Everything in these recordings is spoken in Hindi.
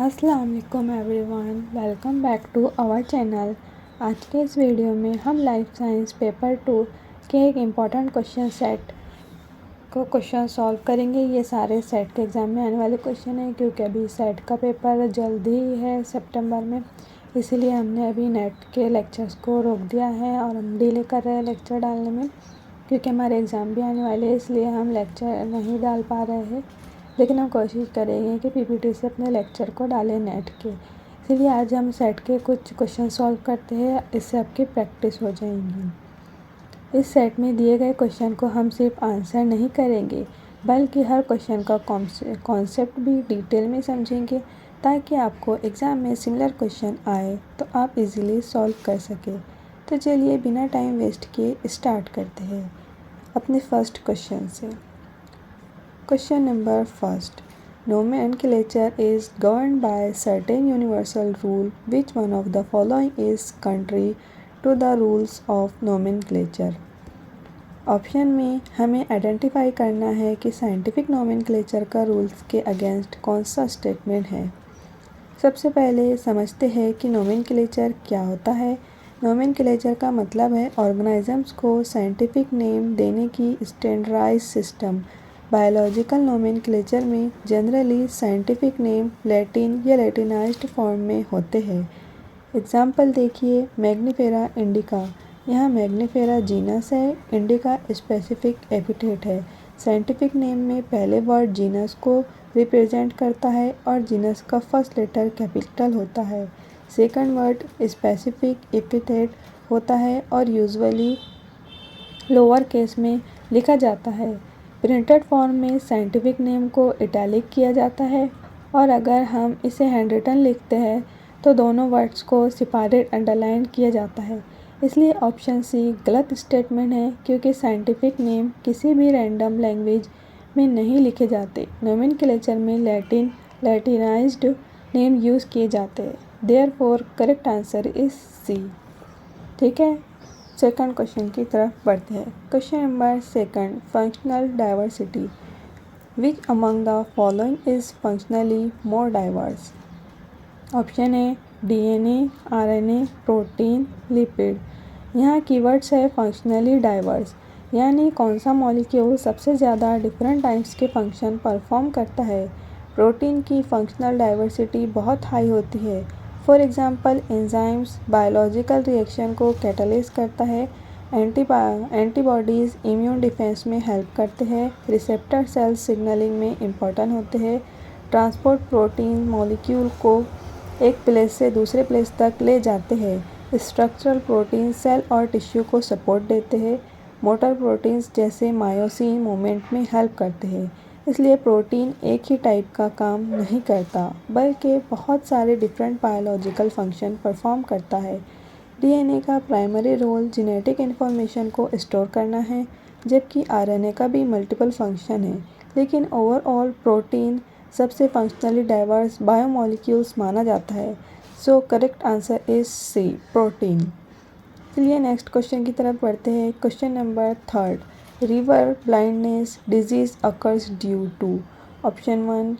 अस्सलाम वालेकुम everyone, welcome back to our channel. आज के इस वीडियो में हम लाइफ साइंस पेपर 2 के एक इम्पॉर्टेंट क्वेश्चन सेट को क्वेश्चन सॉल्व करेंगे। ये सारे सेट के एग्ज़ाम में आने वाले क्वेश्चन हैं, क्योंकि अभी सेट का पेपर जल्दी ही है सितंबर में, इसीलिए हमने अभी नेट के लेक्चर्स को रोक दिया है और हम डिले कर रहे हैं लेक्चर डालने में, क्योंकि हमारे एग्ज़ाम भी आने वाले हैं, इसलिए हम लेक्चर नहीं डाल पा रहे हैं। लेकिन हम कोशिश करेंगे कि पीपीटी से अपने लेक्चर को डालें नेट के। इसलिए आज हम सेट के कुछ क्वेश्चन सॉल्व करते हैं, इससे आपकी प्रैक्टिस हो जाएंगी। इस सेट में दिए गए क्वेश्चन को हम सिर्फ आंसर नहीं करेंगे, बल्कि हर क्वेश्चन का कॉन्सेप्ट भी डिटेल में समझेंगे, ताकि आपको एग्ज़ाम में सिमिलर क्वेश्चन आए तो आप इजीली सॉल्व कर सकें। तो चलिए बिना टाइम वेस्ट किए स्टार्ट करते हैं अपने फर्स्ट क्वेश्चन से। Question number first. Nomenclature is governed by certain universal rule. Which one of the following is contrary to the rules of nomenclature? Option में हमें आइडेंटिफाई करना है कि साइंटिफिक नोमेनक्लेचर का रूल्स के अगेंस्ट कौन सा स्टेटमेंट है। सबसे पहले समझते हैं कि नोमेनक्लेचर क्या होता है। नोमेनक्लेचर का मतलब है ऑर्गेनिजम्स को साइंटिफिक नेम देने की स्टैंडर्डाइज्ड सिस्टम। बायोलॉजिकल नोमेनक्लेचर में जनरली साइंटिफिक नेम लैटिन या लैटिनाइज्ड फॉर्म में होते हैं। एग्जाम्पल देखिए, मैग्नीफेरा इंडिका। यहाँ मैग्नीफेरा जीनस है, इंडिका स्पेसिफिक एपिथेट है। साइंटिफिक नेम में पहले वर्ड जीनस को रिप्रेजेंट करता है और जीनस का फर्स्ट लेटर कैपिटल होता है। सेकंड वर्ड स्पेसिफिक एपिथेट होता है और यूजुअली लोअर केस में लिखा जाता है। प्रिंटेड फॉर्म में साइंटिफिक नेम को इटैलिक किया जाता है, और अगर हम इसे हैंड रिटन लिखते हैं तो दोनों वर्ड्स को सेपरेट अंडरलाइन किया जाता है। इसलिए ऑप्शन सी गलत स्टेटमेंट है, क्योंकि साइंटिफिक नेम किसी भी रैंडम लैंग्वेज में नहीं लिखे जाते। नोमेनक्लेचर में लैटिनाइज्ड नेम यूज़ किए जाते हैं। Therefore correct answer is C. ठीक है, सेकंड क्वेश्चन की तरफ बढ़ते हैं। Question number second, functional diversity. Which among the following is functionally more diverse? Option A DNA, RNA, protein, lipid. यहाँ कीवर्ड्स है फंक्शनली डाइवर्स, यानी कौन सा मॉलिक्यूल सबसे ज़्यादा डिफरेंट टाइप्स के फंक्शन परफॉर्म करता है। प्रोटीन की फंक्शनल डाइवर्सिटी बहुत हाई होती है। For example, enzymes biological reaction को कैटलाइज करता है। एंटीबॉडीज़ इम्यून डिफेंस में हेल्प करते हैं। रिसेप्टर सेल सिग्नलिंग में इम्पॉर्टेंट होते हैं। ट्रांसपोर्ट प्रोटीन मॉलिक्यूल को एक प्लेस से दूसरे प्लेस तक ले जाते हैं। स्ट्रक्चरल प्रोटीन सेल और टिश्यू को सपोर्ट देते हैं। मोटर प्रोटीन्स जैसे मायोसिन मूवमेंट में हेल्प करते हैं। इसलिए प्रोटीन एक ही टाइप का काम नहीं करता, बल्कि बहुत सारे डिफरेंट बायोलॉजिकल फंक्शन परफॉर्म करता है। डीएनए का प्राइमरी रोल जेनेटिक इन्फॉर्मेशन को स्टोर करना है, जबकि आरएनए का भी मल्टीपल फंक्शन है। लेकिन ओवरऑल प्रोटीन सबसे फंक्शनली डाइवर्स बायोमॉलिक्यूल्स माना जाता है। So correct answer is C, protein. चलिए नेक्स्ट क्वेश्चन की तरफ बढ़ते हैं। Question number third, river blindness disease occurs due to? Option 1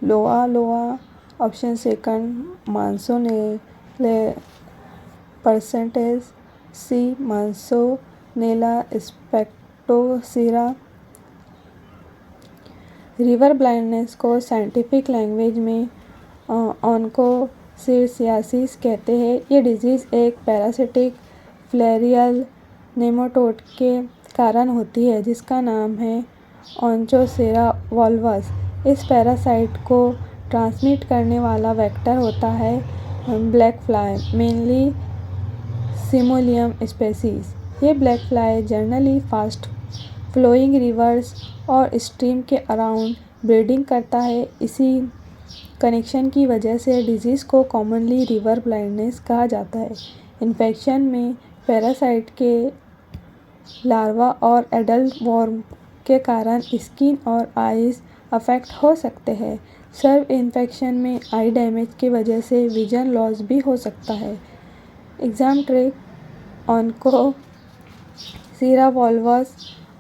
Loa, option second Mansonella percentage, C Mansonella streptocerca. River blindness को साइंटिफिक लैंग्वेज में ऑन्कोसिरियासिस कहते हैं। ये डिजीज़ एक पैरासिटिक फ्लेरियल नेमाटोड के कारण होती है, जिसका नाम है ऑन्चोसेरा वॉल्वस। इस पैरासाइट को ट्रांसमिट करने वाला वेक्टर होता है black fly, mainly Simulium species. ये black fly generally fast flowing rivers और स्ट्रीम के अराउंड ब्रीडिंग करता है। इसी कनेक्शन की वजह से डिजीज़ को कॉमनली रिवर ब्लाइंडनेस कहा जाता है। इन्फेक्शन में पैरासाइट के लार्वा और एडल्ट वॉर्म के कारण स्किन और आईज अफेक्ट हो सकते हैं। सर्व इन्फेक्शन में आई डैमेज की वजह से विजन लॉस भी हो सकता है। Exam trick, onchocerca volvulus,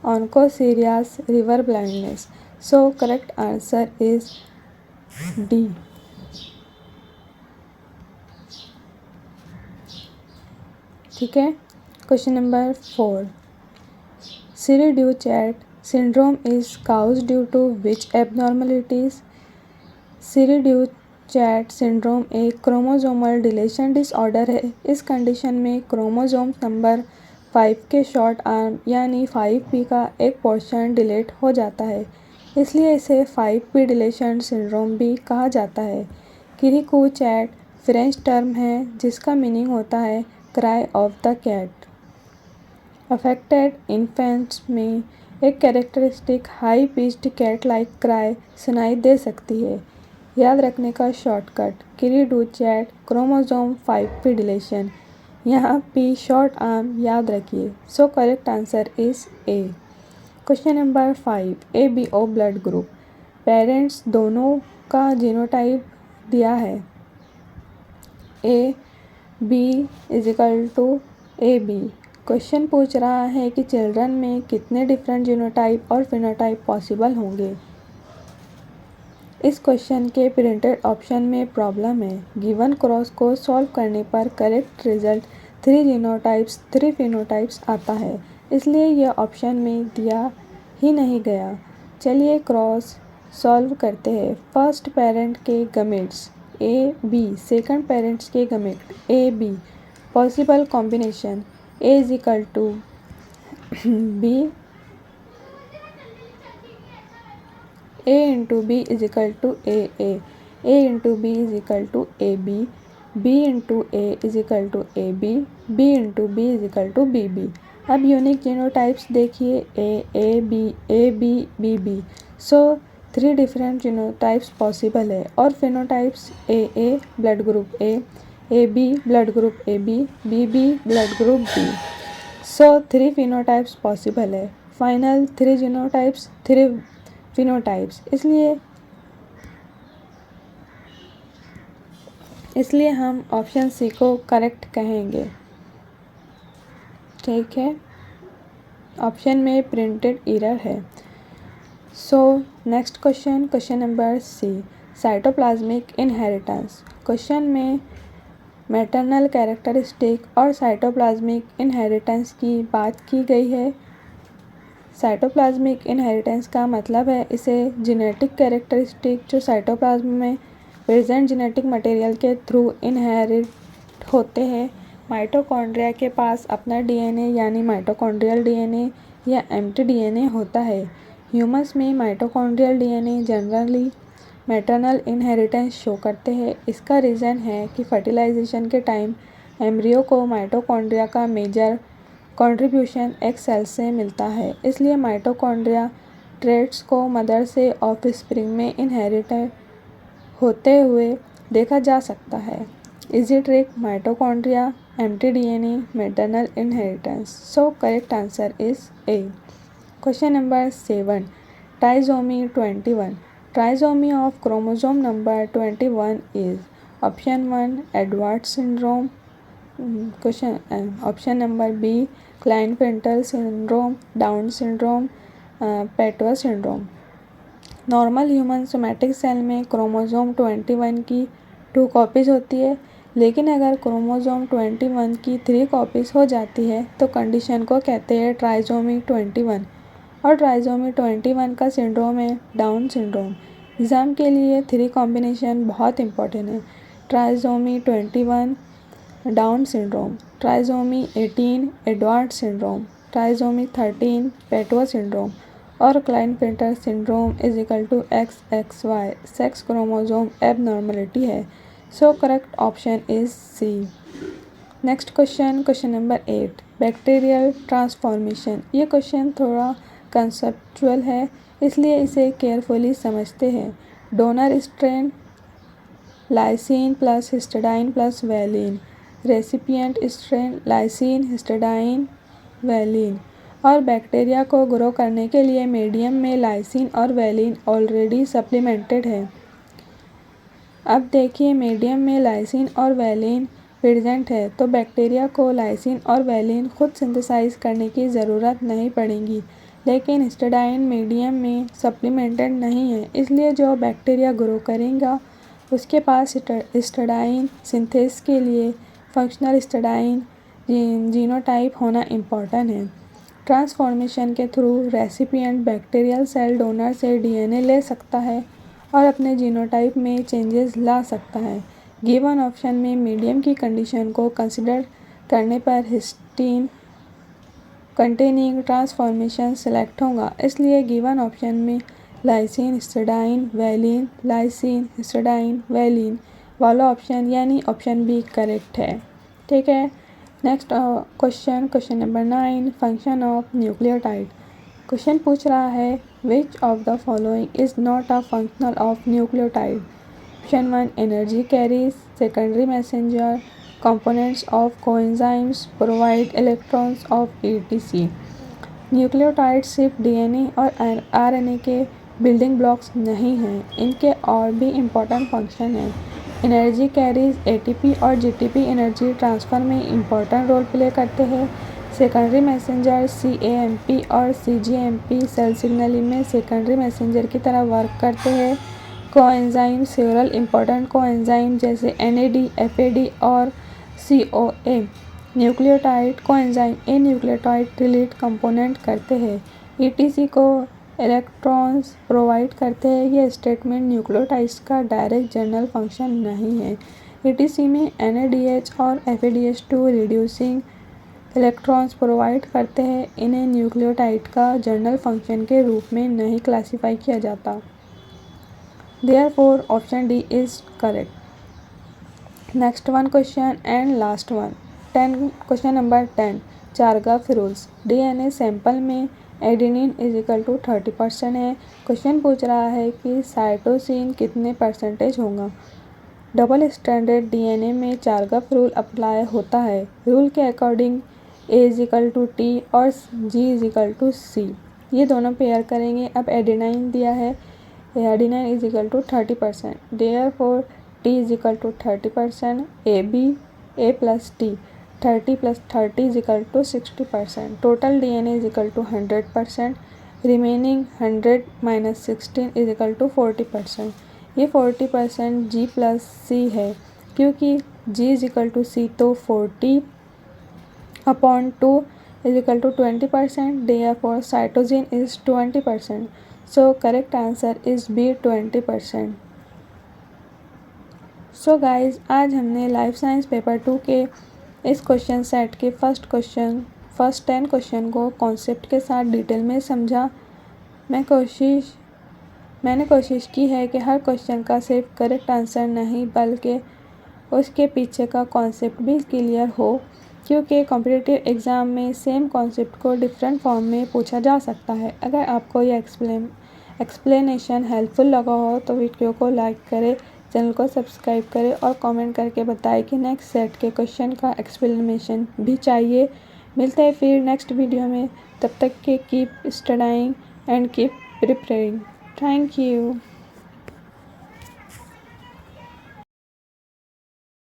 onchocerciasis, river blindness. So correct answer is D. ठीक है। Question number 4, Cri du chat syndrome is caused due to which abnormalities? Cri du chat syndrome एक क्रोमोसोमल डिलेशन डिसऑर्डर है। इस कंडीशन में क्रोमोसोम नंबर 5 के शॉर्ट आर्म यानी 5p का एक पोर्शन डिलीट हो जाता है, इसलिए इसे 5p डिलेशन सिंड्रोम भी कहा जाता है। क्री कू चैट फ्रेंच टर्म है जिसका मीनिंग होता है cry of the cat. Affected infants में एक characteristic high pitched cat like cry सुनाई दे सकती है। याद रखने का shortcut, cri du chat chromosome 5p deletion, यहाँ p शॉर्ट आर्म याद रखिए। So correct answer is A. Question number 5, ABO blood group, parents दोनों का जीनोटाइप दिया है। AB is equal to AB। क्वेश्चन पूछ रहा है कि चिल्ड्रन में कितने डिफरेंट जीनोटाइप और फिनोटाइप पॉसिबल होंगे। इस क्वेश्चन के प्रिंटेड ऑप्शन में प्रॉब्लम है। गिवन क्रॉस को सॉल्व करने पर करेक्ट रिजल्ट 3 जीनोटाइप्स 3 फिनोटाइप्स आता है, इसलिए यह ऑप्शन में दिया ही नहीं गया। चलिए क्रॉस सॉल्व करते हैं। फर्स्ट पेरेंट के गमेट्स AB, सेकंड पेरेंट्स के gamete AB, possible combination A is equal to B, A into B is equal to AA, A into B is equal to AB, B into A is equal to AB, B into B is equal to BB। अब यूनिक जीनोटाइप्स देखिए AB, AB, BB। So 3 different genotypes possible है। और phenotypes AA blood group A, AB blood group AB, BB blood group B। So 3 phenotypes possible है। फाइनल 3 जीनोटाइप्स 3 फिनोटाइप्स, इसलिए हम ऑप्शन सी को करेक्ट कहेंगे। ठीक है, ऑप्शन में प्रिंटेड एरर है। So next question, question number C, cytoplasmic inheritance. Question में मैटरनल कैरेक्टरिस्टिक और साइटोप्लाज्मिक इनहेरिटेंस की बात की गई है। साइटोप्लाज्मिक इनहेरिटेंस का मतलब है इसे जेनेटिक कैरेक्टरिस्टिक जो साइटोप्लाज्म में प्रेजेंट जेनेटिक मटेरियल के थ्रू इनहेरिट होते हैं। माइटोकॉन्ड्रिया के पास अपना DNA यानी माइटोकॉन्ड्रियल DNA या एम्प्टी DNA होता है। ह्यूमंस में mitochondrial DNA generally maternal inheritance show करते हैं। इसका रीज़न है कि फर्टिलाइजेशन के टाइम एम्ब्रियो को माइटोकॉन्ड्रिया का मेजर कंट्रीब्यूशन एक सेल से मिलता है, इसलिए माइटोकॉन्ड्रिया ट्रेट्स को मदर से ऑफस्प्रिंग में इनहेरिट होते हुए देखा जा सकता है। Easy trick, mitochondria, MT DNA, maternal inheritance. So correct answer is A. Question number 7, trisomy 21। Trisomy of chromosome number 21 is option 1 Edward syndrome, option number B Klinefelter syndrome, Down syndrome, Patau syndrome. Normal human somatic cell में क्रोमोसोम 21 की 2 कॉपीज़ होती है, लेकिन अगर क्रोमोसोम 21 की 3 कॉपीज़ हो जाती है तो कंडीशन को कहते हैं ट्राइसोमी 21। और ट्राइसोमी 21 का सिंड्रोम है डाउन सिंड्रोम। एग्ज़ाम के लिए 3 कॉम्बिनेशन बहुत इंपॉर्टेंट है। Trisomy 21 Down syndrome, trisomy 18 Edward syndrome, trisomy 13 Patau syndrome और Klinefelter syndrome is equal to XXY sex chromosome abnormality है। So correct option is C. Next question, question number 8, bacterial transformation. ये क्वेश्चन थोड़ा कंसेप्चुअल है, इसलिए इसे केयरफुली समझते हैं। Donor strain lysine plus histidine plus valine, recipient strain lysine histidine valine. और बैक्टीरिया को ग्रो करने के लिए मीडियम में लाइसिन और वैलिन ऑलरेडी सप्लीमेंटेड है। अब देखिए मीडियम में लाइसिन और वैलिन प्रेजेंट है, तो बैक्टीरिया को लाइसिन और वैलिन खुद सिंथेसाइज करने की ज़रूरत नहीं पड़ेगी। लेकिन हिस्टिडाइन मीडियम में सप्लीमेंटेड नहीं है, इसलिए जो बैक्टीरिया ग्रो करेगा उसके पास हिस्टिडाइन सिंथेसिस के लिए फंक्शनल हिस्टिडाइन जीनोटाइप होना इम्पॉर्टेंट है। ट्रांसफॉर्मेशन के through recipient bacterial cell donor से डीएनए ले सकता है और अपने जीनोटाइप में चेंजेस ला सकता है। गिवन ऑप्शन में मीडियम की कंडीशन को कंसिडर करने पर हिस्टीन कंटेनिंग ट्रांसफॉर्मेशन सेलेक्ट होगा, इसलिए गिवन ऑप्शन में lysine histidine valine lysine histidine valine वाला ऑप्शन यानी ऑप्शन बी करेक्ट है। ठीक है। Next question number 9, function of nucleotide. Question पूछ रहा है which of the following is not a functional of nucleotide. Option 1 energy carries, secondary messenger, components of coenzymes, provide electrons of etc. Nucleotide सिर्फ डीएनए और आरएनए के बिल्डिंग ब्लॉक्स नहीं हैं, इनके और भी इम्पोर्टेंट फंक्शन हैं। एनर्जी कैरीज एटीपी और जीटीपी एनर्जी ट्रांसफ़र में इम्पोर्टेंट रोल प्ले करते हैं। सेकेंडरी मैसेंजर सीएएमपी और सीजीएमपी सेल सिग्नलिंग में सेकेंडरी मैसेंजर की तरह वर्क करते हैं। कोएंजाइम सेवरल इम्पोर्टेंट कोएंजाइम जैसे एनएडी, एफएडी और COA nucleotide coenzyme A nucleotide relate component करते हैं। ETC को इलेक्ट्रॉन्स प्रोवाइड करते हैं। ये स्टेटमेंट न्यूक्लियोटाइड्स का डायरेक्ट जनरल फंक्शन नहीं है। ETC में NADH और FADH2 रिड्यूसिंग इलेक्ट्रॉन्स प्रोवाइड करते हैं। इन्हें न्यूक्लियोटाइड का जनरल फंक्शन के रूप में नहीं क्लासीफाई किया जाता। Therefore option D is correct. Next one question and last one, question number 10, चारगाफ rules. DNA sample में एडेनिन इज इक्वल टू 30% है। क्वेश्चन पूछ रहा है कि साइटोसिन कितने परसेंटेज होगा। डबल स्टैंडर्ड डीएनए में चारगाफ रूल अप्लाई होता है। रूल के according A is equal to T और G is equal to C, ये दोनों पेयर करेंगे। अब एडेनाइन दिया है, adenine is equal to 30%, therefore T is equal to 30%, AB A plus T 30 plus 30 is equal to 60%. Total DNA is equal to 100%. Remaining 100 minus 16 is equal to 40%. ये 40% G plus C है, क्योंकि G is equal to C तो 40 upon 2 is equal to 20%. Therefore cytosine is 20%. So correct answer is B 20%. So guys, आज हमने लाइफ साइंस पेपर 2 के इस क्वेश्चन सेट के फर्स्ट 10 क्वेश्चन को कॉन्सेप्ट के साथ डिटेल में समझा। मैंने कोशिश की है कि हर क्वेश्चन का सिर्फ करेक्ट आंसर नहीं बल्कि उसके पीछे का कॉन्सेप्ट भी क्लियर हो, क्योंकि कॉम्पिटिटिव एग्ज़ाम में सेम कॉन्सेप्ट को डिफरेंट फॉर्म में पूछा जा सकता है। अगर आपको ये एक्सप्लेनेशन हेल्पफुल लगा हो तो वीडियो को लाइक करें, चैनल को सब्सक्राइब करें और कमेंट करके बताएं कि नेक्स्ट सेट के क्वेश्चन का एक्सप्लेनेशन भी चाहिए। मिलते हैं फिर नेक्स्ट वीडियो में, तब तक के keep studying and keep preparing. Thank you.